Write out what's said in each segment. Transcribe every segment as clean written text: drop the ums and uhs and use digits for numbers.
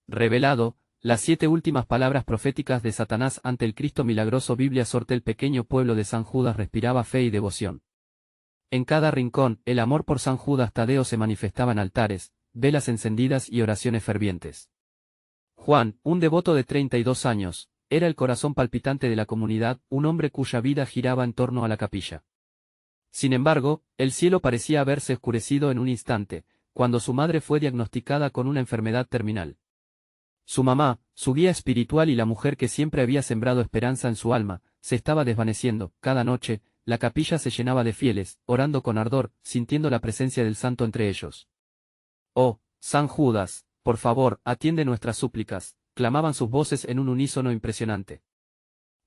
Revelado, las 7 últimas palabras proféticas de Satanás ante el Cristo milagroso. Biblia Sorte. El pequeño pueblo de San Judas respiraba fe y devoción. En cada rincón, el amor por San Judas Tadeo se manifestaba en altares, velas encendidas y oraciones fervientes. Juan, un devoto de 32 años, era el corazón palpitante de la comunidad, un hombre cuya vida giraba en torno a la capilla. Sin embargo, el cielo parecía haberse oscurecido en un instante, cuando su madre fue diagnosticada con una enfermedad terminal. Su mamá, su guía espiritual y la mujer que siempre había sembrado esperanza en su alma, se estaba desvaneciendo. Cada noche, la capilla se llenaba de fieles, orando con ardor, sintiendo la presencia del santo entre ellos. «Oh, San Judas, por favor, atiende nuestras súplicas», clamaban sus voces en un unísono impresionante.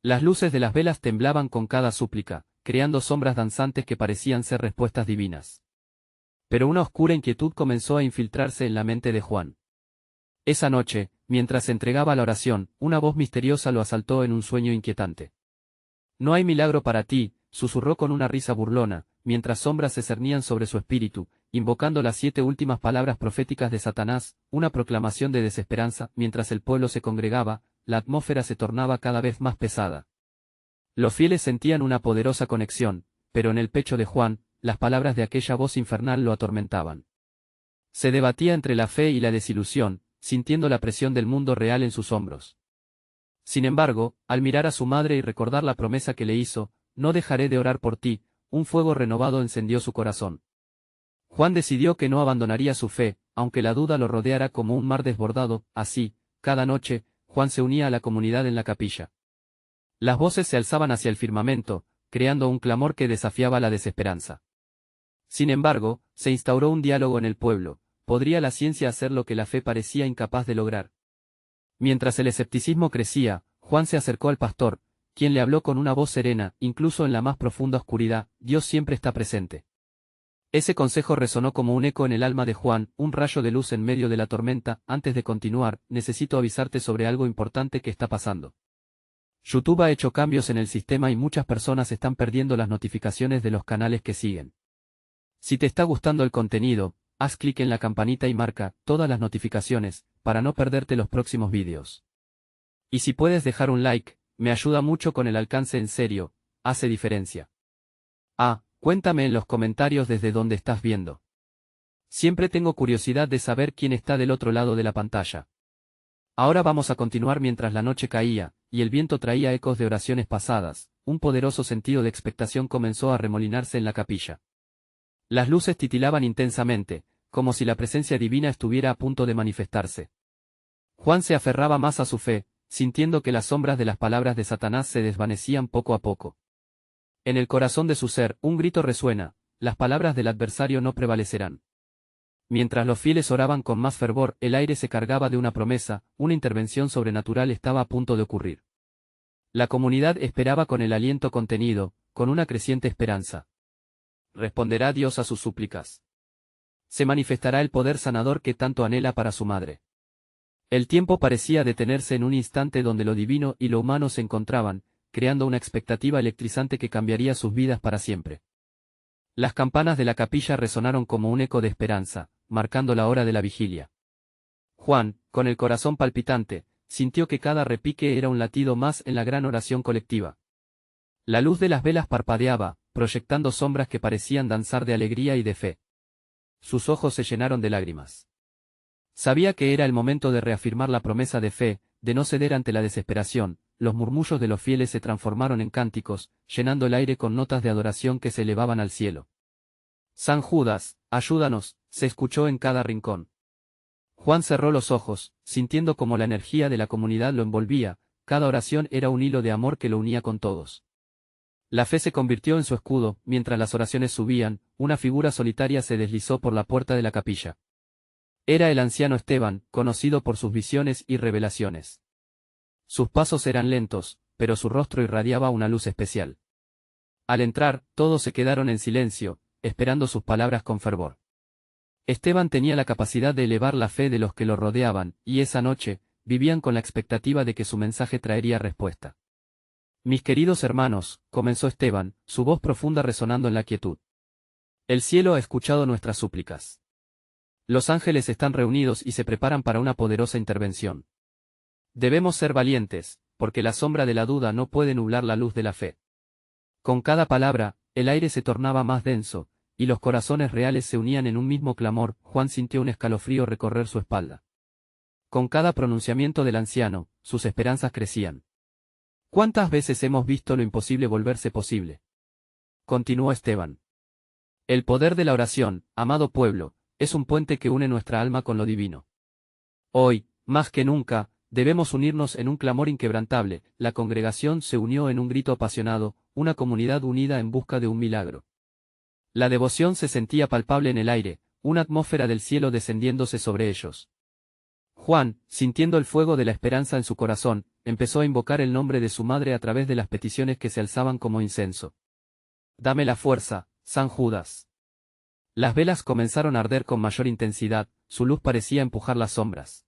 Las luces de las velas temblaban con cada súplica, creando sombras danzantes que parecían ser respuestas divinas. Pero una oscura inquietud comenzó a infiltrarse en la mente de Juan. Esa noche, mientras se entregaba a la oración, una voz misteriosa lo asaltó en un sueño inquietante. «No hay milagro para ti», susurró con una risa burlona, mientras sombras se cernían sobre su espíritu, invocando las 7 últimas palabras proféticas de Satanás, una proclamación de desesperanza. Mientras el pueblo se congregaba, la atmósfera se tornaba cada vez más pesada. Los fieles sentían una poderosa conexión, pero en el pecho de Juan, las palabras de aquella voz infernal lo atormentaban. Se debatía entre la fe y la desilusión, sintiendo la presión del mundo real en sus hombros. Sin embargo, al mirar a su madre y recordar la promesa que le hizo, «No dejaré de orar por ti», un fuego renovado encendió su corazón. Juan decidió que no abandonaría su fe, aunque la duda lo rodeara como un mar desbordado. Así, cada noche, Juan se unía a la comunidad en la capilla. Las voces se alzaban hacia el firmamento, creando un clamor que desafiaba la desesperanza. Sin embargo, se instauró un diálogo en el pueblo. ¿Podría la ciencia hacer lo que la fe parecía incapaz de lograr? Mientras el escepticismo crecía, Juan se acercó al pastor, quien le habló con una voz serena. «Incluso en la más profunda oscuridad, Dios siempre está presente». Ese consejo resonó como un eco en el alma de Juan, un rayo de luz en medio de la tormenta. «Antes de continuar, necesito avisarte sobre algo importante que está pasando. YouTube ha hecho cambios en el sistema y muchas personas están perdiendo las notificaciones de los canales que siguen. Si te está gustando el contenido, haz clic en la campanita y marca todas las notificaciones, para no perderte los próximos vídeos. Y si puedes dejar un like, me ayuda mucho con el alcance. En serio, hace diferencia. Cuéntame en los comentarios desde dónde estás viendo. Siempre tengo curiosidad de saber quién está del otro lado de la pantalla. Ahora vamos a continuar. Mientras la noche caía, y el viento traía ecos de oraciones pasadas, un poderoso sentido de expectación comenzó a remolinarse en la capilla. Las luces titilaban intensamente, como si la presencia divina estuviera a punto de manifestarse. Juan se aferraba más a su fe, sintiendo que las sombras de las palabras de Satanás se desvanecían poco a poco. En el corazón de su ser, un grito resuena: las palabras del adversario no prevalecerán. Mientras los fieles oraban con más fervor, el aire se cargaba de una promesa. Una intervención sobrenatural estaba a punto de ocurrir. La comunidad esperaba con el aliento contenido, con una creciente esperanza. ¿Responderá Dios a sus súplicas? ¿Se manifestará el poder sanador que tanto anhela para su madre? El tiempo parecía detenerse en un instante donde lo divino y lo humano se encontraban, creando una expectativa electrizante que cambiaría sus vidas para siempre. Las campanas de la capilla resonaron como un eco de esperanza, marcando la hora de la vigilia. Juan, con el corazón palpitante, sintió que cada repique era un latido más en la gran oración colectiva. La luz de las velas parpadeaba, proyectando sombras que parecían danzar de alegría y de fe. Sus ojos se llenaron de lágrimas. Sabía que era el momento de reafirmar la promesa de fe, de no ceder ante la desesperación. Los murmullos de los fieles se transformaron en cánticos, llenando el aire con notas de adoración que se elevaban al cielo. «San Judas, ayúdanos», se escuchó en cada rincón. Juan cerró los ojos, sintiendo como la energía de la comunidad lo envolvía. Cada oración era un hilo de amor que lo unía con todos. La fe se convirtió en su escudo. Mientras las oraciones subían, una figura solitaria se deslizó por la puerta de la capilla. Era el anciano Esteban, conocido por sus visiones y revelaciones. Sus pasos eran lentos, pero su rostro irradiaba una luz especial. Al entrar, todos se quedaron en silencio, esperando sus palabras con fervor. Esteban tenía la capacidad de elevar la fe de los que lo rodeaban, y esa noche, vivían con la expectativa de que su mensaje traería respuesta. «Mis queridos hermanos», comenzó Esteban, su voz profunda resonando en la quietud. «El cielo ha escuchado nuestras súplicas. Los ángeles están reunidos y se preparan para una poderosa intervención. Debemos ser valientes, porque la sombra de la duda no puede nublar la luz de la fe. Con cada palabra, el aire se tornaba más denso, y los corazones reales se unían en un mismo clamor. Juan sintió un escalofrío recorrer su espalda. Con cada pronunciamiento del anciano, sus esperanzas crecían. ¿Cuántas veces hemos visto lo imposible volverse posible? Continuó Esteban. El poder de la oración, amado pueblo, es un puente que une nuestra alma con lo divino. Hoy, más que nunca, debemos unirnos en un clamor inquebrantable. La congregación se unió en un grito apasionado, una comunidad unida en busca de un milagro. La devoción se sentía palpable en el aire, una atmósfera del cielo descendiéndose sobre ellos. Juan, sintiendo el fuego de la esperanza en su corazón, empezó a invocar el nombre de su madre a través de las peticiones que se alzaban como incenso. Dame la fuerza, San Judas. Las velas comenzaron a arder con mayor intensidad, su luz parecía empujar las sombras.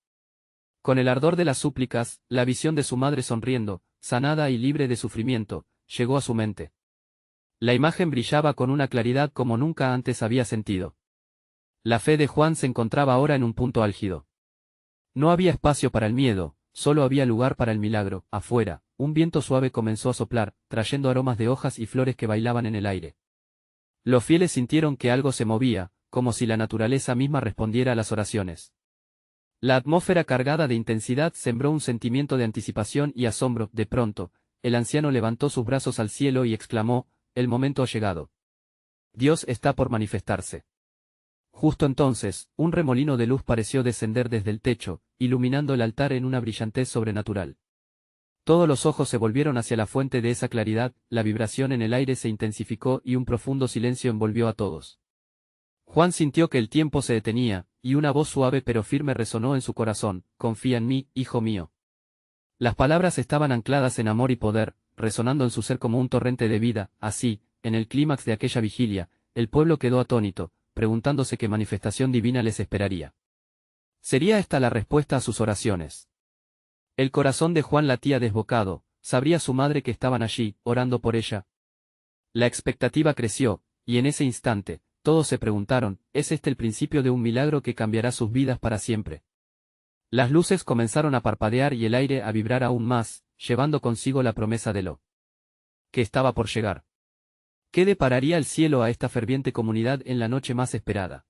Con el ardor de las súplicas, la visión de su madre sonriendo, sanada y libre de sufrimiento, llegó a su mente. La imagen brillaba con una claridad como nunca antes había sentido. La fe de Juan se encontraba ahora en un punto álgido. No había espacio para el miedo, solo había lugar para el milagro. Afuera, un viento suave comenzó a soplar, trayendo aromas de hojas y flores que bailaban en el aire. Los fieles sintieron que algo se movía, como si la naturaleza misma respondiera a las oraciones. La atmósfera cargada de intensidad sembró un sentimiento de anticipación y asombro. De pronto, el anciano levantó sus brazos al cielo y exclamó: «El momento ha llegado. Dios está por manifestarse». Justo entonces, un remolino de luz pareció descender desde el techo, iluminando el altar en una brillantez sobrenatural. Todos los ojos se volvieron hacia la fuente de esa claridad, la vibración en el aire se intensificó y un profundo silencio envolvió a todos. Juan sintió que el tiempo se detenía, y una voz suave pero firme resonó en su corazón: «Confía en mí, hijo mío». Las palabras estaban ancladas en amor y poder, resonando en su ser como un torrente de vida. Así, en el clímax de aquella vigilia, el pueblo quedó atónito, preguntándose qué manifestación divina les esperaría. ¿Sería esta la respuesta a sus oraciones? El corazón de Juan latía desbocado. ¿Sabría su madre que estaban allí, orando por ella? La expectativa creció, y en ese instante, todos se preguntaron: ¿es este el principio de un milagro que cambiará sus vidas para siempre? Las luces comenzaron a parpadear y el aire a vibrar aún más, llevando consigo la promesa de lo que estaba por llegar. ¿Qué depararía el cielo a esta ferviente comunidad en la noche más esperada?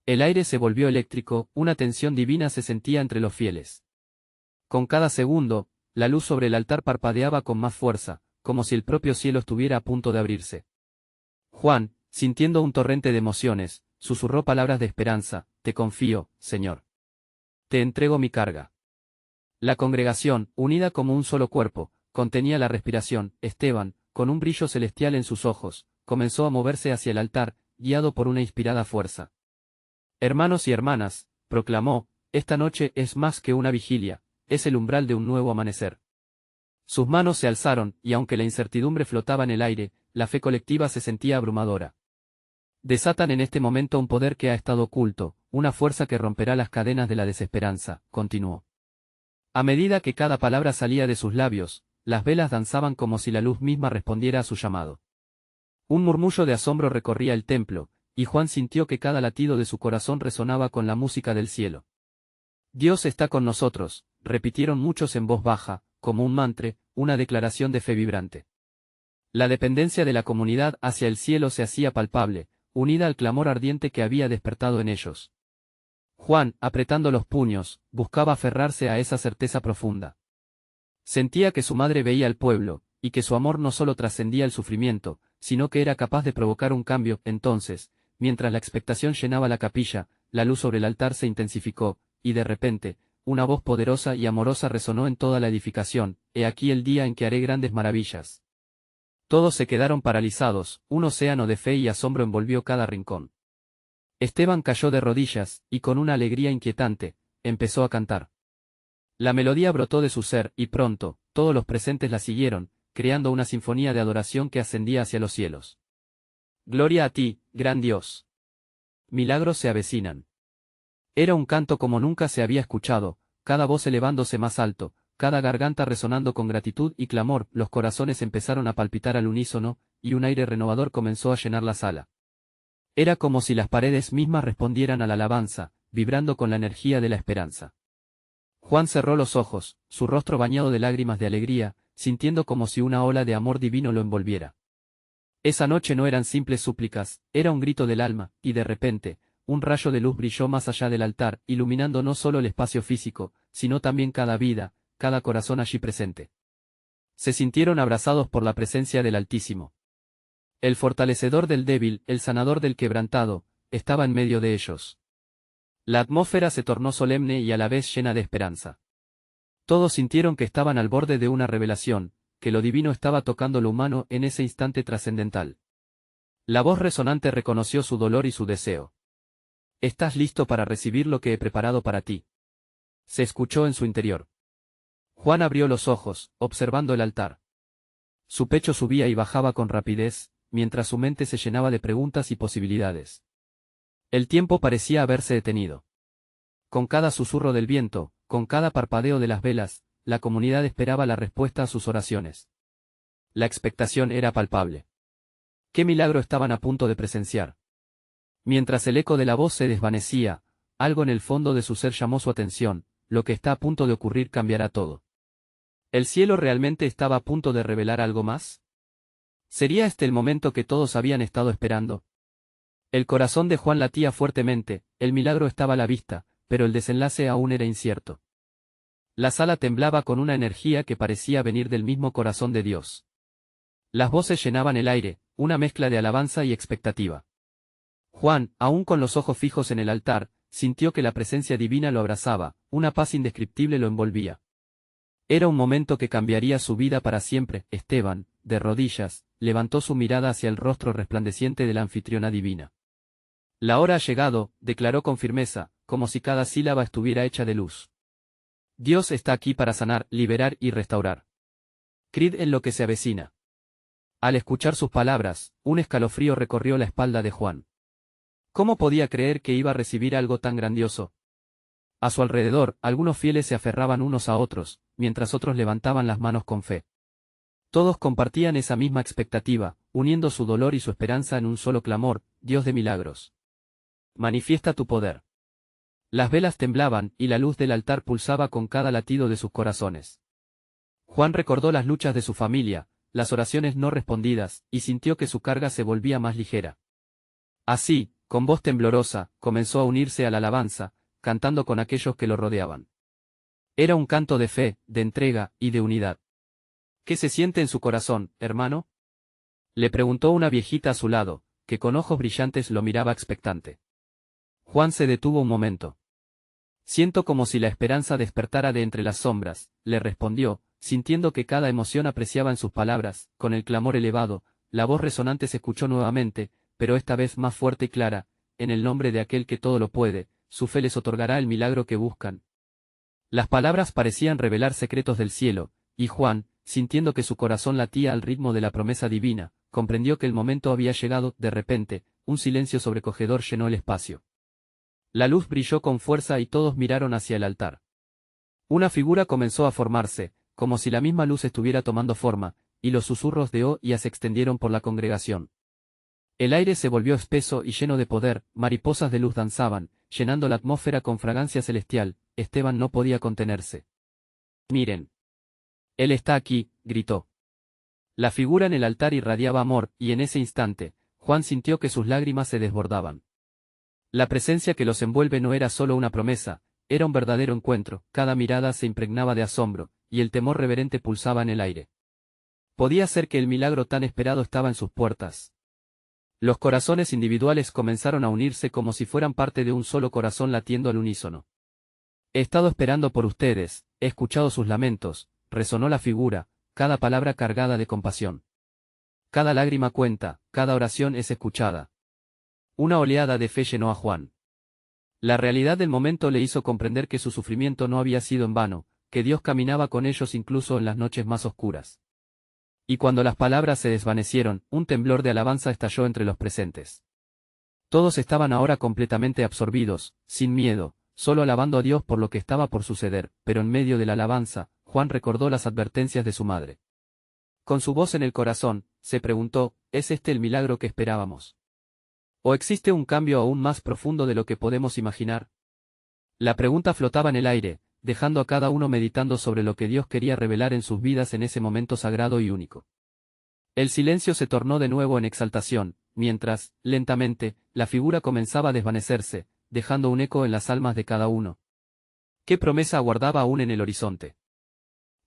El aire se volvió eléctrico, una tensión divina se sentía entre los fieles. Con cada segundo, la luz sobre el altar parpadeaba con más fuerza, como si el propio cielo estuviera a punto de abrirse. Juan, sintiendo un torrente de emociones, susurró palabras de esperanza: «Te confío, Señor. Te entrego mi carga». La congregación, unida como un solo cuerpo, contenía la respiración. Esteban, con un brillo celestial en sus ojos, comenzó a moverse hacia el altar, guiado por una inspirada fuerza. «Hermanos y hermanas», proclamó, «esta noche es más que una vigilia, es el umbral de un nuevo amanecer». Sus manos se alzaron, y aunque la incertidumbre flotaba en el aire, la fe colectiva se sentía abrumadora. «Desatan en este momento un poder que ha estado oculto, una fuerza que romperá las cadenas de la desesperanza», continuó. A medida que cada palabra salía de sus labios, las velas danzaban como si la luz misma respondiera a su llamado. Un murmullo de asombro recorría el templo, y Juan sintió que cada latido de su corazón resonaba con la música del cielo. «Dios está con nosotros», repitieron muchos en voz baja, como un mantra, una declaración de fe vibrante. La dependencia de la comunidad hacia el cielo se hacía palpable, unida al clamor ardiente que había despertado en ellos. Juan, apretando los puños, buscaba aferrarse a esa certeza profunda. Sentía que su madre veía al pueblo, y que su amor no solo trascendía el sufrimiento, sino que era capaz de provocar un cambio. Entonces, mientras la expectación llenaba la capilla, la luz sobre el altar se intensificó, y de repente, una voz poderosa y amorosa resonó en toda la edificación: «He aquí el día en que haré grandes maravillas». Todos se quedaron paralizados, un océano de fe y asombro envolvió cada rincón. Esteban cayó de rodillas, y con una alegría inquietante, empezó a cantar. La melodía brotó de su ser, y pronto, todos los presentes la siguieron, creando una sinfonía de adoración que ascendía hacia los cielos. «Gloria a ti, gran Dios. Milagros se avecinan». Era un canto como nunca se había escuchado, cada voz elevándose más alto, cada garganta resonando con gratitud y clamor. Los corazones empezaron a palpitar al unísono, y un aire renovador comenzó a llenar la sala. Era como si las paredes mismas respondieran a la alabanza, vibrando con la energía de la esperanza. Juan cerró los ojos, su rostro bañado de lágrimas de alegría, sintiendo como si una ola de amor divino lo envolviera. Esa noche no eran simples súplicas, era un grito del alma, y de repente, un rayo de luz brilló más allá del altar, iluminando no solo el espacio físico, sino también cada vida, cada corazón allí presente. Se sintieron abrazados por la presencia del Altísimo. El fortalecedor del débil, el sanador del quebrantado, estaba en medio de ellos. La atmósfera se tornó solemne y a la vez llena de esperanza. Todos sintieron que estaban al borde de una revelación, que lo divino estaba tocando lo humano en ese instante trascendental. La voz resonante reconoció su dolor y su deseo. «¿Estás listo para recibir lo que he preparado para ti?», se escuchó en su interior. Juan abrió los ojos, observando el altar. Su pecho subía y bajaba con rapidez, mientras su mente se llenaba de preguntas y posibilidades. El tiempo parecía haberse detenido. Con cada susurro del viento, con cada parpadeo de las velas, la comunidad esperaba la respuesta a sus oraciones. La expectación era palpable. ¿Qué milagro estaban a punto de presenciar? Mientras el eco de la voz se desvanecía, algo en el fondo de su ser llamó su atención: lo que está a punto de ocurrir cambiará todo. ¿El cielo realmente estaba a punto de revelar algo más? ¿Sería este el momento que todos habían estado esperando? El corazón de Juan latía fuertemente, el milagro estaba a la vista, pero el desenlace aún era incierto. La sala temblaba con una energía que parecía venir del mismo corazón de Dios. Las voces llenaban el aire, una mezcla de alabanza y expectativa. Juan, aún con los ojos fijos en el altar, sintió que la presencia divina lo abrazaba, una paz indescriptible lo envolvía. Era un momento que cambiaría su vida para siempre. Esteban, de rodillas, levantó su mirada hacia el rostro resplandeciente de la anfitriona divina. «La hora ha llegado», declaró con firmeza, como si cada sílaba estuviera hecha de luz. «Dios está aquí para sanar, liberar y restaurar. Creed en lo que se avecina». Al escuchar sus palabras, un escalofrío recorrió la espalda de Juan. ¿Cómo podía creer que iba a recibir algo tan grandioso? A su alrededor, algunos fieles se aferraban unos a otros, mientras otros levantaban las manos con fe. Todos compartían esa misma expectativa, uniendo su dolor y su esperanza en un solo clamor: «Dios de milagros, manifiesta tu poder». Las velas temblaban, y la luz del altar pulsaba con cada latido de sus corazones. Juan recordó las luchas de su familia, las oraciones no respondidas, y sintió que su carga se volvía más ligera. Así, con voz temblorosa, comenzó a unirse a la alabanza, cantando con aquellos que lo rodeaban. Era un canto de fe, de entrega y de unidad. «¿Qué se siente en su corazón, hermano?», le preguntó una viejita a su lado, que con ojos brillantes lo miraba expectante. Juan se detuvo un momento. «Siento como si la esperanza despertara de entre las sombras», le respondió, sintiendo que cada emoción apreciaba en sus palabras. Con el clamor elevado, la voz resonante se escuchó nuevamente, pero esta vez más fuerte y clara: «En el nombre de aquel que todo lo puede, su fe les otorgará el milagro que buscan». Las palabras parecían revelar secretos del cielo, y Juan, sintiendo que su corazón latía al ritmo de la promesa divina, comprendió que el momento había llegado. De repente, un silencio sobrecogedor llenó el espacio. La luz brilló con fuerza y todos miraron hacia el altar. Una figura comenzó a formarse, como si la misma luz estuviera tomando forma, y los susurros de «oh» se extendieron por la congregación. El aire se volvió espeso y lleno de poder, mariposas de luz danzaban, llenando la atmósfera con fragancia celestial. Esteban no podía contenerse. «Miren. Él está aquí», gritó. La figura en el altar irradiaba amor, y en ese instante, Juan sintió que sus lágrimas se desbordaban. La presencia que los envuelve no era solo una promesa, era un verdadero encuentro. Cada mirada se impregnaba de asombro, y el temor reverente pulsaba en el aire. Podía ser que el milagro tan esperado estaba en sus puertas. Los corazones individuales comenzaron a unirse como si fueran parte de un solo corazón latiendo al unísono. «He estado esperando por ustedes, he escuchado sus lamentos», resonó la figura, cada palabra cargada de compasión. «Cada lágrima cuenta, cada oración es escuchada». Una oleada de fe llenó a Juan. La realidad del momento le hizo comprender que su sufrimiento no había sido en vano, que Dios caminaba con ellos incluso en las noches más oscuras. Y cuando las palabras se desvanecieron, un temblor de alabanza estalló entre los presentes. Todos estaban ahora completamente absorbidos, sin miedo, solo alabando a Dios por lo que estaba por suceder. Pero en medio de la alabanza, Juan recordó las advertencias de su madre. Con su voz en el corazón, se preguntó: ¿es este el milagro que esperábamos? ¿O existe un cambio aún más profundo de lo que podemos imaginar? La pregunta flotaba en el aire, dejando a cada uno meditando sobre lo que Dios quería revelar en sus vidas en ese momento sagrado y único. El silencio se tornó de nuevo en exaltación, mientras, lentamente, la figura comenzaba a desvanecerse, dejando un eco en las almas de cada uno. ¿Qué promesa aguardaba aún en el horizonte?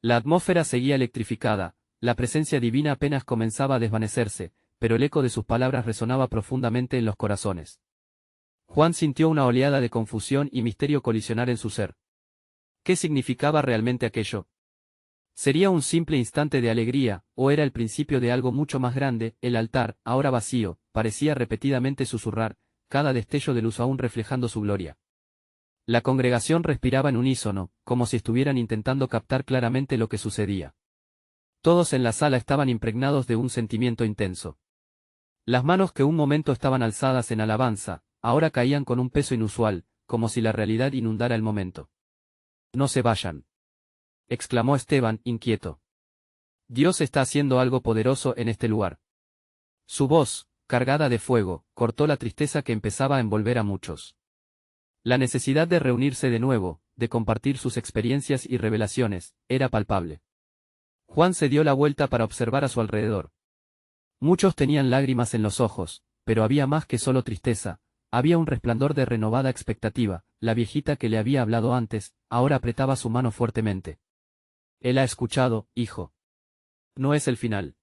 La atmósfera seguía electrificada, la presencia divina apenas comenzaba a desvanecerse, pero el eco de sus palabras resonaba profundamente en los corazones. Juan sintió una oleada de confusión y misterio colisionar en su ser. ¿Qué significaba realmente aquello? ¿Sería un simple instante de alegría, o era el principio de algo mucho más grande? El altar, ahora vacío, parecía repetidamente susurrar, cada destello de luz aún reflejando su gloria. La congregación respiraba en unísono, como si estuvieran intentando captar claramente lo que sucedía. Todos en la sala estaban impregnados de un sentimiento intenso. Las manos que un momento estaban alzadas en alabanza, ahora caían con un peso inusual, como si la realidad inundara el momento. «No se vayan», exclamó Esteban, inquieto. «Dios está haciendo algo poderoso en este lugar». Su voz, cargada de fuego, cortó la tristeza que empezaba a envolver a muchos. La necesidad de reunirse de nuevo, de compartir sus experiencias y revelaciones, era palpable. Juan se dio la vuelta para observar a su alrededor. Muchos tenían lágrimas en los ojos, pero había más que solo tristeza, había un resplandor de renovada expectativa. La viejita que le había hablado antes, ahora apretaba su mano fuertemente. «Él ha escuchado, hijo. No es el final.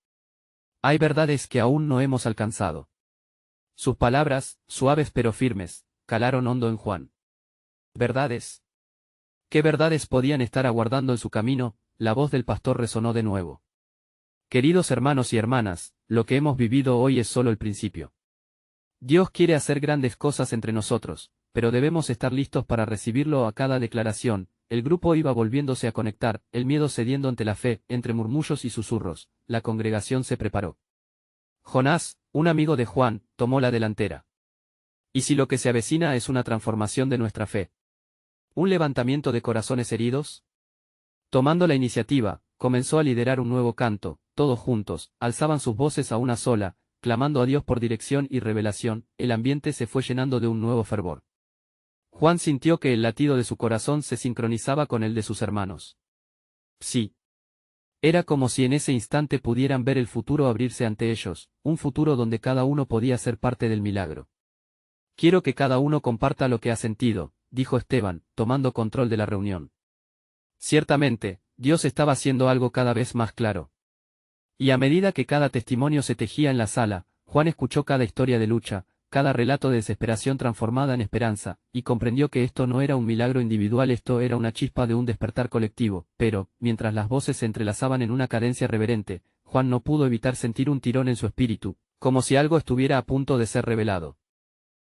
Hay verdades que aún no hemos alcanzado». Sus palabras, suaves pero firmes, calaron hondo en Juan. ¿Verdades? ¿Qué verdades podían estar aguardando en su camino? La voz del pastor resonó de nuevo. «Queridos hermanos y hermanas, lo que hemos vivido hoy es solo el principio. Dios quiere hacer grandes cosas entre nosotros, pero debemos estar listos para recibirlo a cada declaración». El grupo iba volviéndose a conectar, el miedo cediendo ante la fe, entre murmullos y susurros. La congregación se preparó. Jonás, un amigo de Juan, tomó la delantera. ¿Y si lo que se avecina es una transformación de nuestra fe? ¿Un levantamiento de corazones heridos? Tomando la iniciativa, comenzó a liderar un nuevo canto. Todos juntos, alzaban sus voces a una sola, clamando a Dios por dirección y revelación. El ambiente se fue llenando de un nuevo fervor. Juan sintió que el latido de su corazón se sincronizaba con el de sus hermanos. Sí. Era como si en ese instante pudieran ver el futuro abrirse ante ellos, un futuro donde cada uno podía ser parte del milagro. «Quiero que cada uno comparta lo que ha sentido», dijo Esteban, tomando control de la reunión. Ciertamente, Dios estaba haciendo algo cada vez más claro. Y a medida que cada testimonio se tejía en la sala, Juan escuchó cada historia de lucha, cada relato de desesperación transformada en esperanza, y comprendió que esto no era un milagro individual, esto era una chispa de un despertar colectivo. Pero, mientras las voces se entrelazaban en una cadencia reverente, Juan no pudo evitar sentir un tirón en su espíritu, como si algo estuviera a punto de ser revelado.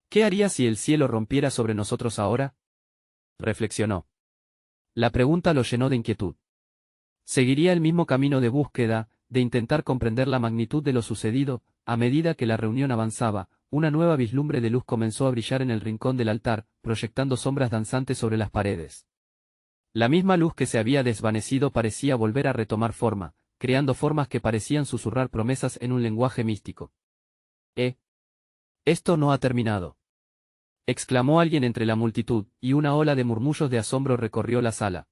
«¿Qué haría si el cielo rompiera sobre nosotros ahora?», reflexionó. La pregunta lo llenó de inquietud. ¿Seguiría el mismo camino de búsqueda, de intentar comprender la magnitud de lo sucedido? A medida que la reunión avanzaba, una nueva vislumbre de luz comenzó a brillar en el rincón del altar, proyectando sombras danzantes sobre las paredes. La misma luz que se había desvanecido parecía volver a retomar forma, creando formas que parecían susurrar promesas en un lenguaje místico. «Esto no ha terminado», exclamó alguien entre la multitud, y una ola de murmullos de asombro recorrió la sala.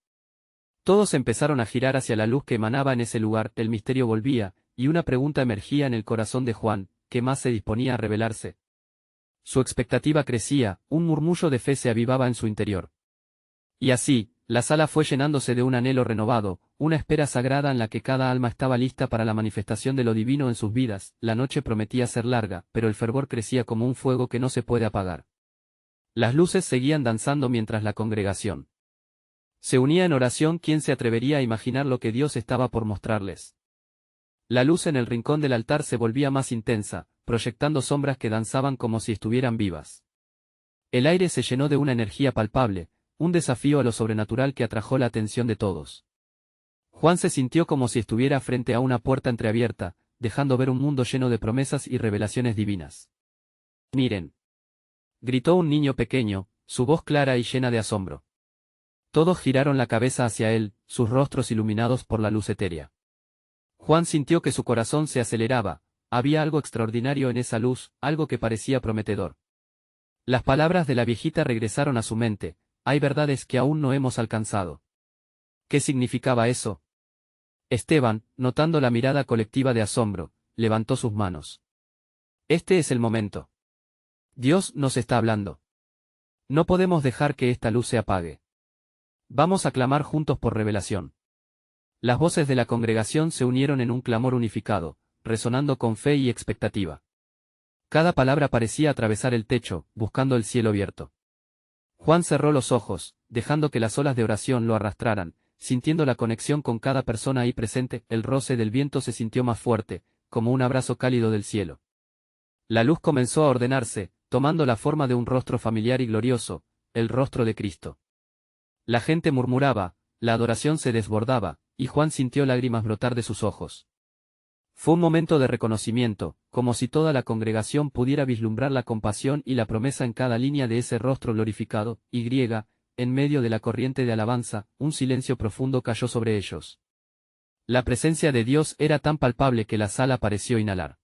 Todos empezaron a girar hacia la luz que emanaba en ese lugar. El misterio volvía, y una pregunta emergía en el corazón de Juan: ¿qué más se disponía a revelarse? Su expectativa crecía, un murmullo de fe se avivaba en su interior. Y así, la sala fue llenándose de un anhelo renovado, una espera sagrada en la que cada alma estaba lista para la manifestación de lo divino en sus vidas. La noche prometía ser larga, pero el fervor crecía como un fuego que no se puede apagar. Las luces seguían danzando mientras la congregación se unía en oración. ¿Quién se atrevería a imaginar lo que Dios estaba por mostrarles? La luz en el rincón del altar se volvía más intensa, proyectando sombras que danzaban como si estuvieran vivas. El aire se llenó de una energía palpable, un desafío a lo sobrenatural que atrajo la atención de todos. Juan se sintió como si estuviera frente a una puerta entreabierta, dejando ver un mundo lleno de promesas y revelaciones divinas. «Miren», gritó un niño pequeño, su voz clara y llena de asombro. Todos giraron la cabeza hacia él, sus rostros iluminados por la luz etérea. Juan sintió que su corazón se aceleraba, había algo extraordinario en esa luz, algo que parecía prometedor. Las palabras de la viejita regresaron a su mente: hay verdades que aún no hemos alcanzado. ¿Qué significaba eso? Esteban, notando la mirada colectiva de asombro, levantó sus manos. Este es el momento. Dios nos está hablando. No podemos dejar que esta luz se apague. Vamos a clamar juntos por revelación. Las voces de la congregación se unieron en un clamor unificado, resonando con fe y expectativa. Cada palabra parecía atravesar el techo, buscando el cielo abierto. Juan cerró los ojos, dejando que las olas de oración lo arrastraran, sintiendo la conexión con cada persona ahí presente. El roce del viento se sintió más fuerte, como un abrazo cálido del cielo. La luz comenzó a ordenarse, tomando la forma de un rostro familiar y glorioso, el rostro de Cristo. La gente murmuraba, la adoración se desbordaba, y Juan sintió lágrimas brotar de sus ojos. Fue un momento de reconocimiento, como si toda la congregación pudiera vislumbrar la compasión y la promesa en cada línea de ese rostro glorificado. En medio de la corriente de alabanza, un silencio profundo cayó sobre ellos. La presencia de Dios era tan palpable que la sala pareció inhalar.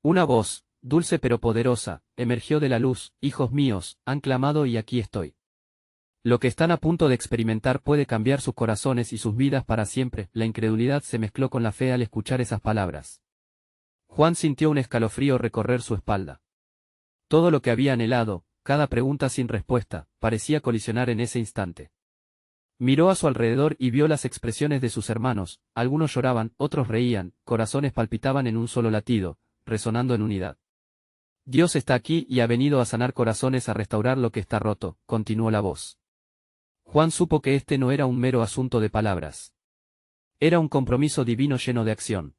Una voz, dulce pero poderosa, emergió de la luz: hijos míos, han clamado y aquí estoy. Lo que están a punto de experimentar puede cambiar sus corazones y sus vidas para siempre. La incredulidad se mezcló con la fe al escuchar esas palabras. Juan sintió un escalofrío recorrer su espalda. Todo lo que había anhelado, cada pregunta sin respuesta, parecía colisionar en ese instante. Miró a su alrededor y vio las expresiones de sus hermanos: algunos lloraban, otros reían, corazones palpitaban en un solo latido, resonando en unidad. Dios está aquí y ha venido a sanar corazones, a restaurar lo que está roto, continuó la voz. Juan supo que este no era un mero asunto de palabras. Era un compromiso divino lleno de acción.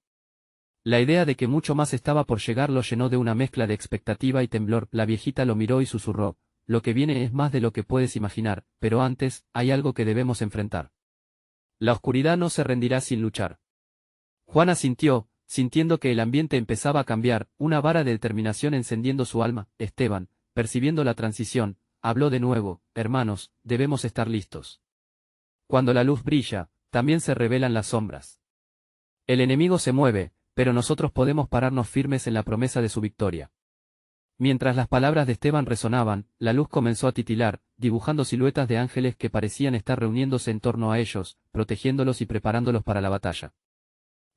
La idea de que mucho más estaba por llegar lo llenó de una mezcla de expectativa y temblor. La viejita lo miró y susurró: lo que viene es más de lo que puedes imaginar, pero antes, hay algo que debemos enfrentar. La oscuridad no se rendirá sin luchar. Juan asintió, sintiendo que el ambiente empezaba a cambiar, una vara de determinación encendiendo su alma. Esteban, percibiendo la transición, habló de nuevo: hermanos, debemos estar listos. Cuando la luz brilla, también se revelan las sombras. El enemigo se mueve, pero nosotros podemos pararnos firmes en la promesa de su victoria. Mientras las palabras de Esteban resonaban, la luz comenzó a titilar, dibujando siluetas de ángeles que parecían estar reuniéndose en torno a ellos, protegiéndolos y preparándolos para la batalla.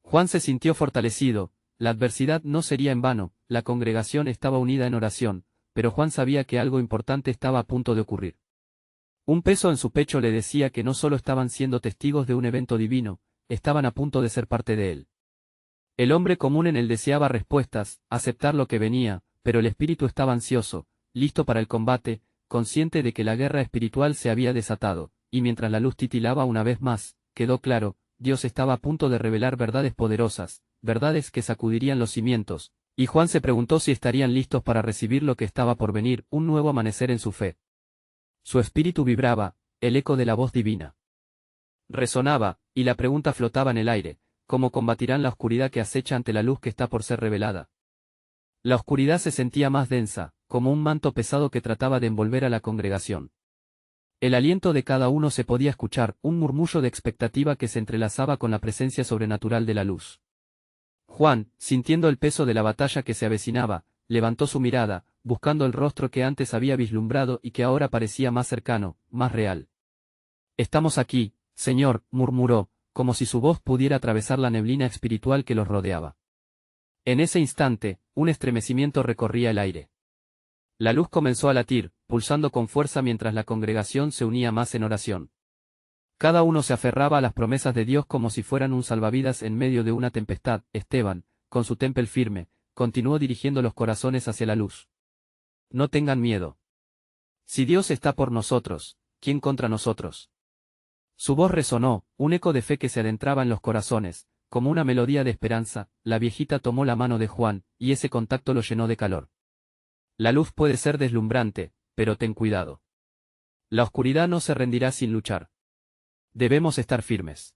Juan se sintió fortalecido. La adversidad no sería en vano. La congregación estaba unida en oración, pero Juan sabía que algo importante estaba a punto de ocurrir. Un peso en su pecho le decía que no solo estaban siendo testigos de un evento divino, estaban a punto de ser parte de él. El hombre común en él deseaba respuestas, aceptar lo que venía, pero el espíritu estaba ansioso, listo para el combate, consciente de que la guerra espiritual se había desatado, y mientras la luz titilaba una vez más, quedó claro: Dios estaba a punto de revelar verdades poderosas, verdades que sacudirían los cimientos, y Juan se preguntó si estarían listos para recibir lo que estaba por venir, un nuevo amanecer en su fe. Su espíritu vibraba, el eco de la voz divina resonaba, y la pregunta flotaba en el aire: ¿cómo combatirán la oscuridad que acecha ante la luz que está por ser revelada? La oscuridad se sentía más densa, como un manto pesado que trataba de envolver a la congregación. El aliento de cada uno se podía escuchar, un murmullo de expectativa que se entrelazaba con la presencia sobrenatural de la luz. Juan, sintiendo el peso de la batalla que se avecinaba, levantó su mirada, buscando el rostro que antes había vislumbrado y que ahora parecía más cercano, más real. «Estamos aquí, Señor», murmuró, como si su voz pudiera atravesar la neblina espiritual que los rodeaba. En ese instante, un estremecimiento recorría el aire. La luz comenzó a latir, pulsando con fuerza mientras la congregación se unía más en oración. Cada uno se aferraba a las promesas de Dios como si fueran un salvavidas en medio de una tempestad. Esteban, con su temple firme, continuó dirigiendo los corazones hacia la luz. «No tengan miedo. Si Dios está por nosotros, ¿quién contra nosotros?». Su voz resonó, un eco de fe que se adentraba en los corazones, como una melodía de esperanza. La viejita tomó la mano de Juan, y ese contacto lo llenó de calor. «La luz puede ser deslumbrante, pero ten cuidado. La oscuridad no se rendirá sin luchar. Debemos estar firmes».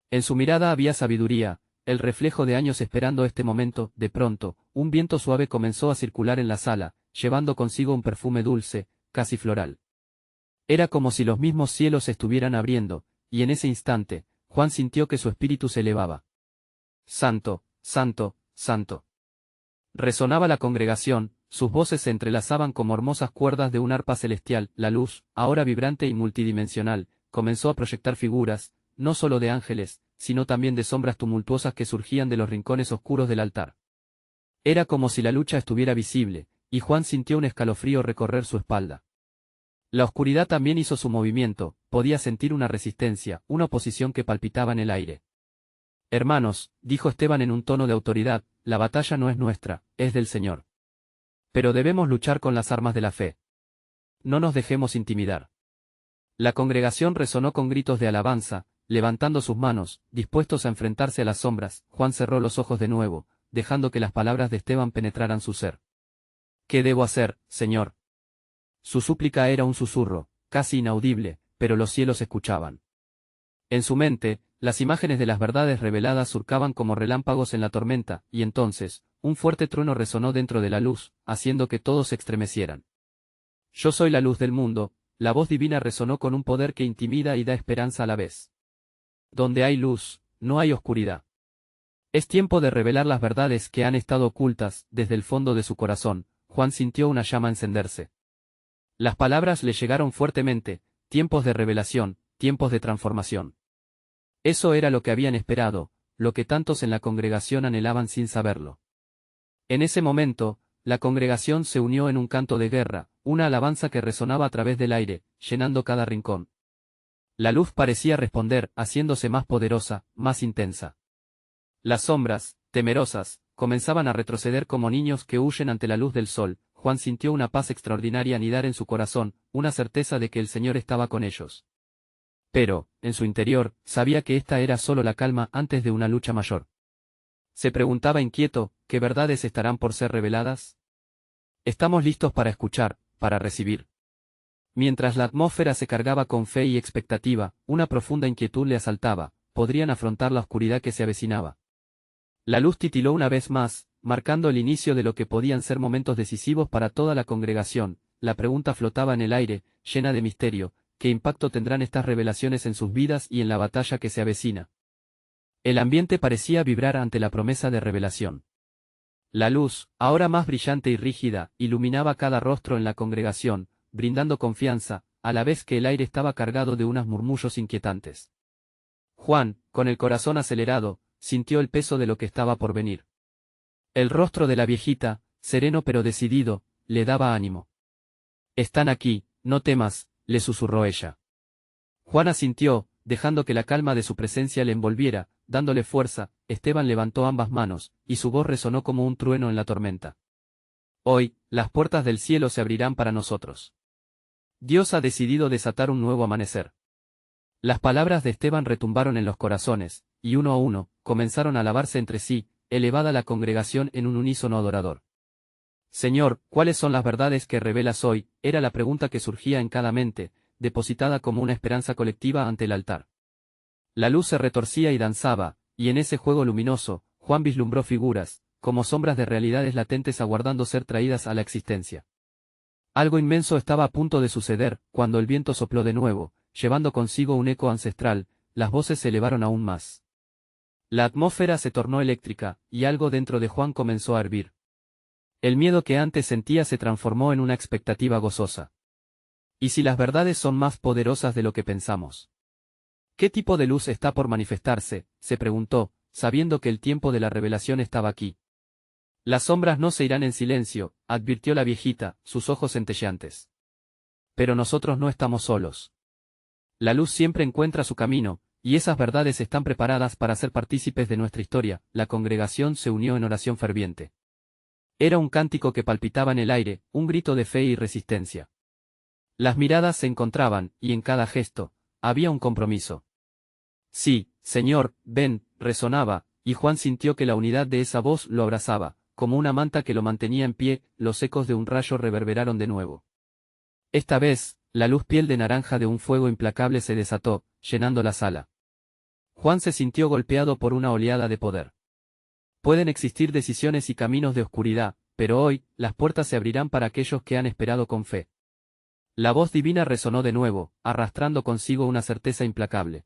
En su mirada había sabiduría, el reflejo de años esperando este momento. De pronto, un viento suave comenzó a circular en la sala, llevando consigo un perfume dulce, casi floral. Era como si los mismos cielos se estuvieran abriendo, y en ese instante, Juan sintió que su espíritu se elevaba. «Santo, santo, santo». Resonaba la congregación, sus voces se entrelazaban como hermosas cuerdas de un arpa celestial. La luz, ahora vibrante y multidimensional, comenzó a proyectar figuras, no solo de ángeles, sino también de sombras tumultuosas que surgían de los rincones oscuros del altar. Era como si la lucha estuviera visible, y Juan sintió un escalofrío recorrer su espalda. La oscuridad también hizo su movimiento, podía sentir una resistencia, una oposición que palpitaba en el aire. Hermanos, dijo Esteban en un tono de autoridad, la batalla no es nuestra, es del Señor. Pero debemos luchar con las armas de la fe. No nos dejemos intimidar. La congregación resonó con gritos de alabanza, levantando sus manos, dispuestos a enfrentarse a las sombras. Juan cerró los ojos de nuevo, dejando que las palabras de Esteban penetraran su ser. ¿Qué debo hacer, Señor? Su súplica era un susurro, casi inaudible, pero los cielos escuchaban. En su mente, las imágenes de las verdades reveladas surcaban como relámpagos en la tormenta, y entonces, un fuerte trueno resonó dentro de la luz, haciendo que todos se estremecieran. Yo soy la luz del mundo, la voz divina resonó con un poder que intimida y da esperanza a la vez. Donde hay luz, no hay oscuridad. Es tiempo de revelar las verdades que han estado ocultas. Desde el fondo de su corazón, Juan sintió una llama encenderse. Las palabras le llegaron fuertemente, tiempos de revelación, tiempos de transformación. Eso era lo que habían esperado, lo que tantos en la congregación anhelaban sin saberlo. En ese momento, la congregación se unió en un canto de guerra, una alabanza que resonaba a través del aire, llenando cada rincón. La luz parecía responder, haciéndose más poderosa, más intensa. Las sombras, temerosas, comenzaban a retroceder como niños que huyen ante la luz del sol. Juan sintió una paz extraordinaria anidar en su corazón, una certeza de que el Señor estaba con ellos. Pero, en su interior, sabía que esta era solo la calma antes de una lucha mayor. Se preguntaba inquieto, ¿qué verdades estarán por ser reveladas? Estamos listos para escuchar, para recibir. Mientras la atmósfera se cargaba con fe y expectativa, una profunda inquietud le asaltaba. ¿Podrían afrontar la oscuridad que se avecinaba? La luz titiló una vez más, marcando el inicio de lo que podían ser momentos decisivos para toda la congregación. La pregunta flotaba en el aire, llena de misterio. ¿Qué impacto tendrán estas revelaciones en sus vidas y en la batalla que se avecina? El ambiente parecía vibrar ante la promesa de revelación. La luz, ahora más brillante y rígida, iluminaba cada rostro en la congregación, brindando confianza, a la vez que el aire estaba cargado de unos murmullos inquietantes. Juan, con el corazón acelerado, sintió el peso de lo que estaba por venir. El rostro de la viejita, sereno pero decidido, le daba ánimo. «Están aquí, no temas», le susurró ella. Juan asintió, dejando que la calma de su presencia le envolviera, dándole fuerza. Esteban levantó ambas manos, y su voz resonó como un trueno en la tormenta. «Hoy, las puertas del cielo se abrirán para nosotros. Dios ha decidido desatar un nuevo amanecer». Las palabras de Esteban retumbaron en los corazones, y uno a uno, comenzaron a alabarse entre sí, elevada la congregación en un unísono adorador. «Señor, ¿cuáles son las verdades que revelas hoy?», era la pregunta que surgía en cada mente, depositada como una esperanza colectiva ante el altar. La luz se retorcía y danzaba, y en ese juego luminoso, Juan vislumbró figuras, como sombras de realidades latentes aguardando ser traídas a la existencia. Algo inmenso estaba a punto de suceder, cuando el viento sopló de nuevo, llevando consigo un eco ancestral. Las voces se elevaron aún más. La atmósfera se tornó eléctrica, y algo dentro de Juan comenzó a hervir. El miedo que antes sentía se transformó en una expectativa gozosa. ¿Y si las verdades son más poderosas de lo que pensamos? ¿Qué tipo de luz está por manifestarse?, se preguntó, sabiendo que el tiempo de la revelación estaba aquí. Las sombras no se irán en silencio, advirtió la viejita, sus ojos centelleantes. Pero nosotros no estamos solos. La luz siempre encuentra su camino, y esas verdades están preparadas para ser partícipes de nuestra historia. La congregación se unió en oración ferviente. Era un cántico que palpitaba en el aire, un grito de fe y resistencia. Las miradas se encontraban, y en cada gesto, había un compromiso. «Sí, Señor, ven», resonaba, y Juan sintió que la unidad de esa voz lo abrazaba, como una manta que lo mantenía en pie. Los ecos de un rayo reverberaron de nuevo. Esta vez, la luz piel de naranja de un fuego implacable se desató, llenando la sala. Juan se sintió golpeado por una oleada de poder. Pueden existir decisiones y caminos de oscuridad, pero hoy, las puertas se abrirán para aquellos que han esperado con fe. La voz divina resonó de nuevo, arrastrando consigo una certeza implacable.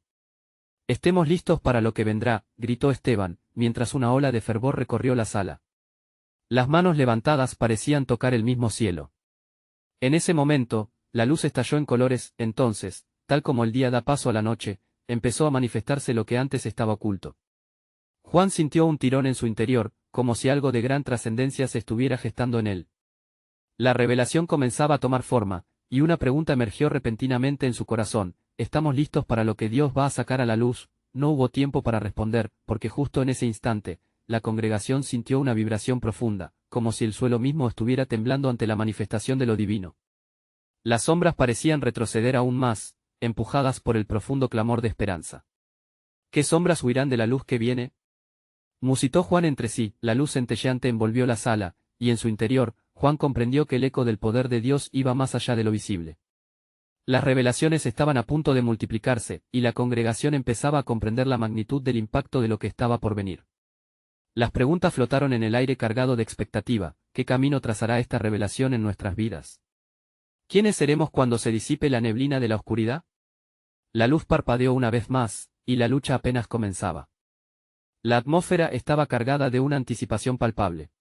«Estemos listos para lo que vendrá», gritó Esteban, mientras una ola de fervor recorrió la sala. Las manos levantadas parecían tocar el mismo cielo. En ese momento, la luz estalló en colores, entonces, tal como el día da paso a la noche, empezó a manifestarse lo que antes estaba oculto. Juan sintió un tirón en su interior, como si algo de gran trascendencia se estuviera gestando en él. La revelación comenzaba a tomar forma, y una pregunta emergió repentinamente en su corazón: ¿estamos listos para lo que Dios va a sacar a la luz? No hubo tiempo para responder, porque justo en ese instante, la congregación sintió una vibración profunda, como si el suelo mismo estuviera temblando ante la manifestación de lo divino. Las sombras parecían retroceder aún más, empujadas por el profundo clamor de esperanza. ¿Qué sombras huirán de la luz que viene? Musitó Juan entre sí. La luz centelleante envolvió la sala, y en su interior, Juan comprendió que el eco del poder de Dios iba más allá de lo visible. Las revelaciones estaban a punto de multiplicarse, y la congregación empezaba a comprender la magnitud del impacto de lo que estaba por venir. Las preguntas flotaron en el aire cargado de expectativa: ¿qué camino trazará esta revelación en nuestras vidas? ¿Quiénes seremos cuando se disipe la neblina de la oscuridad? La luz parpadeó una vez más, y la lucha apenas comenzaba. La atmósfera estaba cargada de una anticipación palpable.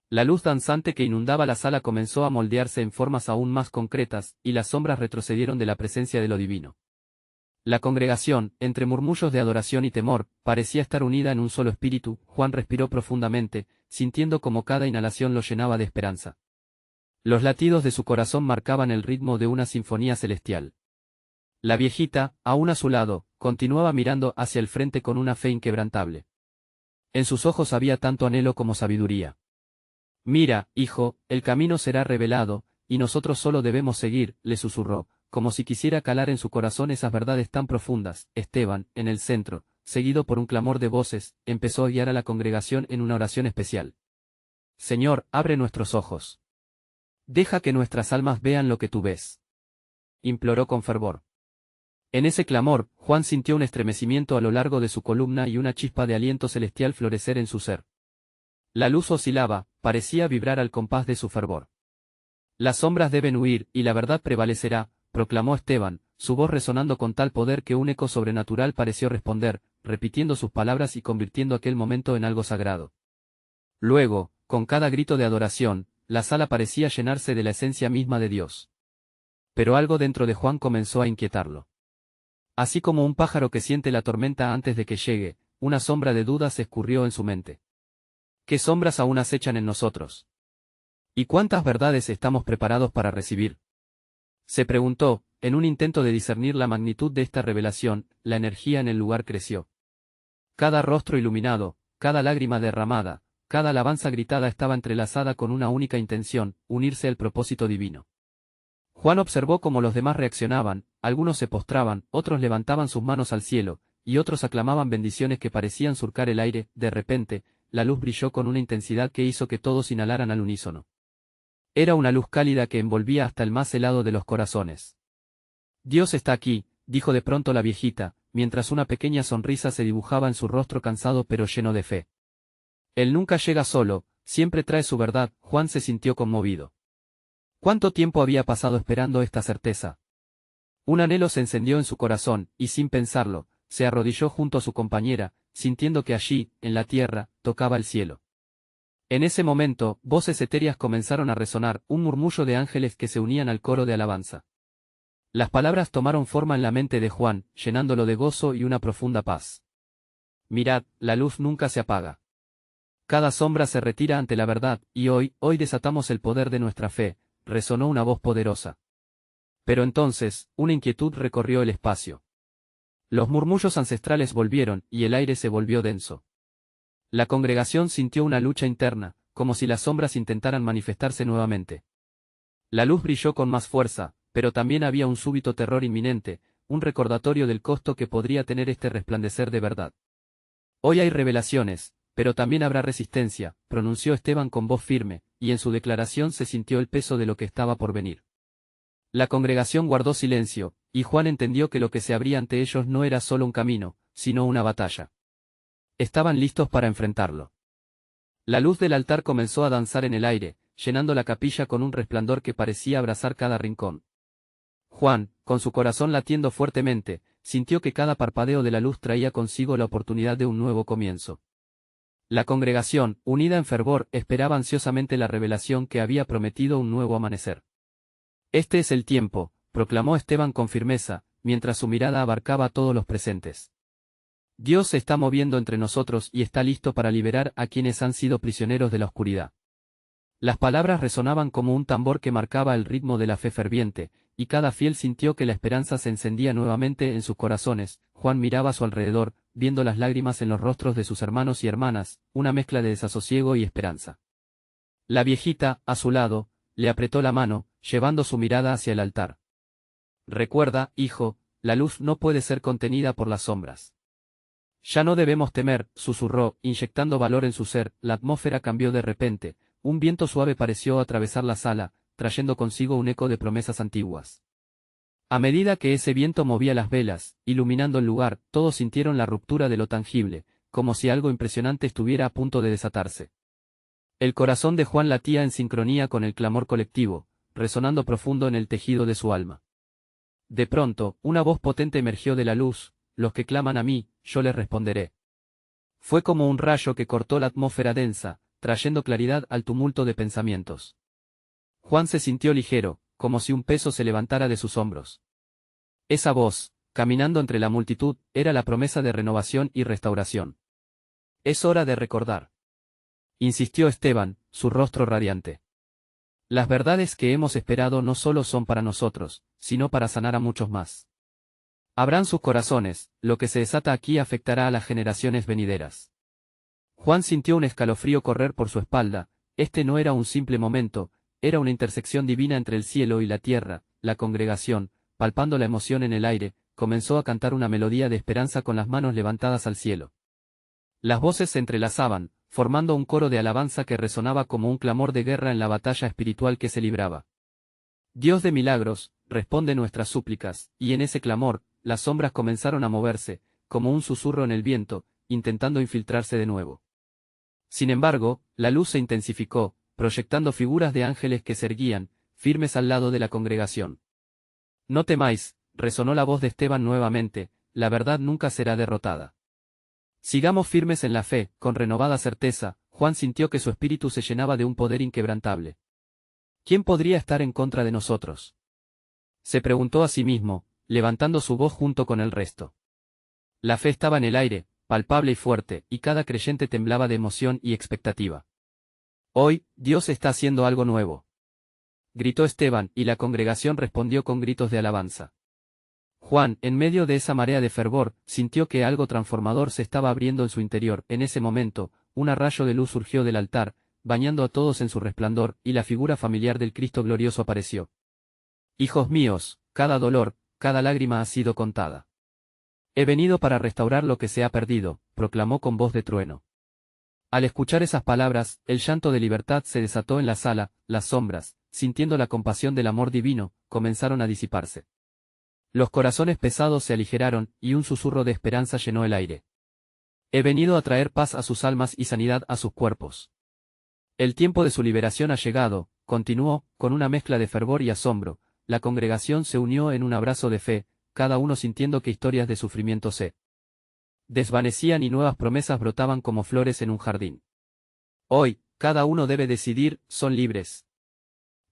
La luz danzante que inundaba la sala comenzó a moldearse en formas aún más concretas, y las sombras retrocedieron de la presencia de lo divino. La congregación, entre murmullos de adoración y temor, parecía estar unida en un solo espíritu. Juan respiró profundamente, sintiendo como cada inhalación lo llenaba de esperanza. Los latidos de su corazón marcaban el ritmo de una sinfonía celestial. La viejita, aún a su lado, continuaba mirando hacia el frente con una fe inquebrantable. En sus ojos había tanto anhelo como sabiduría. «Mira, hijo, el camino será revelado, y nosotros solo debemos seguir», le susurró, como si quisiera calar en su corazón esas verdades tan profundas. Esteban, en el centro, seguido por un clamor de voces, empezó a guiar a la congregación en una oración especial. «Señor, abre nuestros ojos. Deja que nuestras almas vean lo que tú ves», imploró con fervor. En ese clamor, Juan sintió un estremecimiento a lo largo de su columna y una chispa de aliento celestial florecer en su ser. La luz oscilaba, parecía vibrar al compás de su fervor. «Las sombras deben huir, y la verdad prevalecerá», proclamó Esteban, su voz resonando con tal poder que un eco sobrenatural pareció responder, repitiendo sus palabras y convirtiendo aquel momento en algo sagrado. Luego, con cada grito de adoración, la sala parecía llenarse de la esencia misma de Dios. Pero algo dentro de Juan comenzó a inquietarlo. Así como un pájaro que siente la tormenta antes de que llegue, una sombra de duda se escurrió en su mente. ¿Qué sombras aún acechan en nosotros? ¿Y cuántas verdades estamos preparados para recibir? Se preguntó, en un intento de discernir la magnitud de esta revelación. La energía en el lugar creció. Cada rostro iluminado, cada lágrima derramada, cada alabanza gritada estaba entrelazada con una única intención: unirse al propósito divino. Juan observó cómo los demás reaccionaban. Algunos se postraban, otros levantaban sus manos al cielo, y otros aclamaban bendiciones que parecían surcar el aire. De repente, la luz brilló con una intensidad que hizo que todos inhalaran al unísono. Era una luz cálida que envolvía hasta el más helado de los corazones. «Dios está aquí», dijo de pronto la viejita, mientras una pequeña sonrisa se dibujaba en su rostro cansado pero lleno de fe. «Él nunca llega solo, siempre trae su verdad». Juan se sintió conmovido. ¿Cuánto tiempo había pasado esperando esta certeza? Un anhelo se encendió en su corazón, y sin pensarlo, se arrodilló junto a su compañera, sintiendo que allí, en la tierra, tocaba el cielo. En ese momento, voces etéreas comenzaron a resonar, un murmullo de ángeles que se unían al coro de alabanza. Las palabras tomaron forma en la mente de Juan, llenándolo de gozo y una profunda paz. «Mirad, la luz nunca se apaga. Cada sombra se retira ante la verdad, y hoy desatamos el poder de nuestra fe», resonó una voz poderosa. Pero entonces, una inquietud recorrió el espacio. Los murmullos ancestrales volvieron, y el aire se volvió denso. La congregación sintió una lucha interna, como si las sombras intentaran manifestarse nuevamente. La luz brilló con más fuerza, pero también había un súbito terror inminente, un recordatorio del costo que podría tener este resplandecer de verdad. «Hoy hay revelaciones, pero también habrá resistencia», pronunció Esteban con voz firme, y en su declaración se sintió el peso de lo que estaba por venir. La congregación guardó silencio, y Juan entendió que lo que se abría ante ellos no era solo un camino, sino una batalla. Estaban listos para enfrentarlo. La luz del altar comenzó a danzar en el aire, llenando la capilla con un resplandor que parecía abrazar cada rincón. Juan, con su corazón latiendo fuertemente, sintió que cada parpadeo de la luz traía consigo la oportunidad de un nuevo comienzo. La congregación, unida en fervor, esperaba ansiosamente la revelación que había prometido un nuevo amanecer. Este es el tiempo, proclamó Esteban con firmeza, mientras su mirada abarcaba a todos los presentes. Dios se está moviendo entre nosotros y está listo para liberar a quienes han sido prisioneros de la oscuridad. Las palabras resonaban como un tambor que marcaba el ritmo de la fe ferviente, y cada fiel sintió que la esperanza se encendía nuevamente en sus corazones. Juan miraba a su alrededor, viendo las lágrimas en los rostros de sus hermanos y hermanas, una mezcla de desasosiego y esperanza. La viejita, a su lado, le apretó la mano, llevando su mirada hacia el altar. Recuerda, hijo, la luz no puede ser contenida por las sombras. Ya no debemos temer, susurró, inyectando valor en su ser. La atmósfera cambió de repente, un viento suave pareció atravesar la sala, trayendo consigo un eco de promesas antiguas. A medida que ese viento movía las velas, iluminando el lugar, todos sintieron la ruptura de lo tangible, como si algo impresionante estuviera a punto de desatarse. El corazón de Juan latía en sincronía con el clamor colectivo, resonando profundo en el tejido de su alma. De pronto, una voz potente emergió de la luz: los que claman a mí, yo les responderé. Fue como un rayo que cortó la atmósfera densa, trayendo claridad al tumulto de pensamientos. Juan se sintió ligero, como si un peso se levantara de sus hombros. Esa voz, caminando entre la multitud, era la promesa de renovación y restauración. Es hora de recordar, insistió Esteban, su rostro radiante. Las verdades que hemos esperado no solo son para nosotros, sino para sanar a muchos más. Abran sus corazones, lo que se desata aquí afectará a las generaciones venideras. Juan sintió un escalofrío correr por su espalda. Este no era un simple momento, era una intersección divina entre el cielo y la tierra. La congregación, palpando la emoción en el aire, comenzó a cantar una melodía de esperanza con las manos levantadas al cielo. Las voces se entrelazaban, formando un coro de alabanza que resonaba como un clamor de guerra en la batalla espiritual que se libraba. Dios de milagros, responde nuestras súplicas, y en ese clamor, las sombras comenzaron a moverse, como un susurro en el viento, intentando infiltrarse de nuevo. Sin embargo, la luz se intensificó, proyectando figuras de ángeles que se erguían, firmes al lado de la congregación. No temáis, resonó la voz de Esteban nuevamente, la verdad nunca será derrotada. Sigamos firmes en la fe. Con renovada certeza, Juan sintió que su espíritu se llenaba de un poder inquebrantable. ¿Quién podría estar en contra de nosotros?, se preguntó a sí mismo, levantando su voz junto con el resto. La fe estaba en el aire, palpable y fuerte, y cada creyente temblaba de emoción y expectativa. Hoy, Dios está haciendo algo nuevo, gritó Esteban, y la congregación respondió con gritos de alabanza. Juan, en medio de esa marea de fervor, sintió que algo transformador se estaba abriendo en su interior. En ese momento, un rayo de luz surgió del altar, bañando a todos en su resplandor, y la figura familiar del Cristo glorioso apareció. Hijos míos, cada dolor, cada lágrima ha sido contada. He venido para restaurar lo que se ha perdido, proclamó con voz de trueno. Al escuchar esas palabras, el llanto de libertad se desató en la sala. Las sombras, sintiendo la compasión del amor divino, comenzaron a disiparse. Los corazones pesados se aligeraron, y un susurro de esperanza llenó el aire. He venido a traer paz a sus almas y sanidad a sus cuerpos. El tiempo de su liberación ha llegado, continuó, con una mezcla de fervor y asombro. La congregación se unió en un abrazo de fe, cada uno sintiendo que historias de sufrimiento se desvanecían y nuevas promesas brotaban como flores en un jardín. Hoy, cada uno debe decidir, son libres.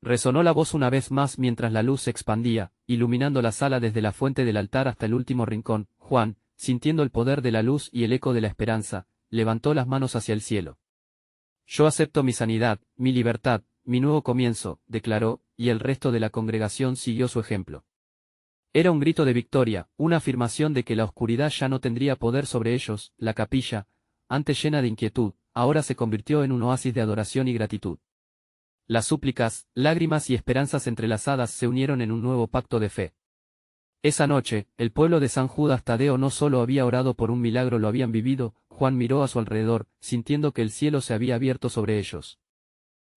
Resonó la voz una vez más mientras la luz se expandía, iluminando la sala desde la fuente del altar hasta el último rincón. Juan, sintiendo el poder de la luz y el eco de la esperanza, levantó las manos hacia el cielo. Yo acepto mi sanidad, mi libertad, mi nuevo comienzo, declaró, y el resto de la congregación siguió su ejemplo. Era un grito de victoria, una afirmación de que la oscuridad ya no tendría poder sobre ellos. La capilla, antes llena de inquietud, ahora se convirtió en un oasis de adoración y gratitud. Las súplicas, lágrimas y esperanzas entrelazadas se unieron en un nuevo pacto de fe. Esa noche, el pueblo de San Judas Tadeo no solo había orado por un milagro, lo habían vivido. Juan miró a su alrededor, sintiendo que el cielo se había abierto sobre ellos.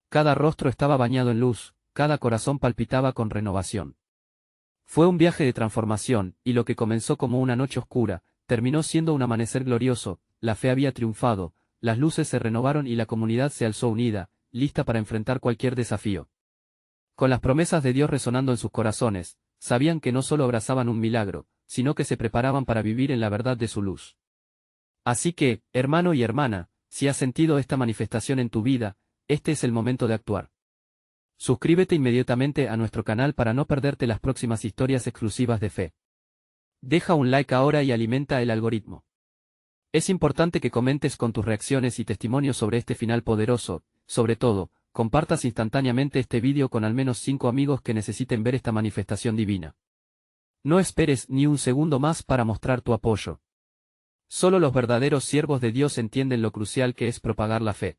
Cada rostro estaba bañado en luz, cada corazón palpitaba con renovación. Fue un viaje de transformación, y lo que comenzó como una noche oscura, terminó siendo un amanecer glorioso. La fe había triunfado, las luces se renovaron y la comunidad se alzó unida, lista para enfrentar cualquier desafío. Con las promesas de Dios resonando en sus corazones, sabían que no solo abrazaban un milagro, sino que se preparaban para vivir en la verdad de su luz. Así que, hermano y hermana, Si has sentido esta manifestación en tu vida, este es el momento de actuar. Suscríbete inmediatamente a nuestro canal para no perderte las próximas historias exclusivas de fe. Deja un like ahora y alimenta el algoritmo. Es importante que comentes con tus reacciones y testimonios sobre este final poderoso. Sobre todo, compartas instantáneamente este vídeo con al menos 5 amigos que necesiten ver esta manifestación divina. No esperes ni un segundo más para mostrar tu apoyo. Solo los verdaderos siervos de Dios entienden lo crucial que es propagar la fe.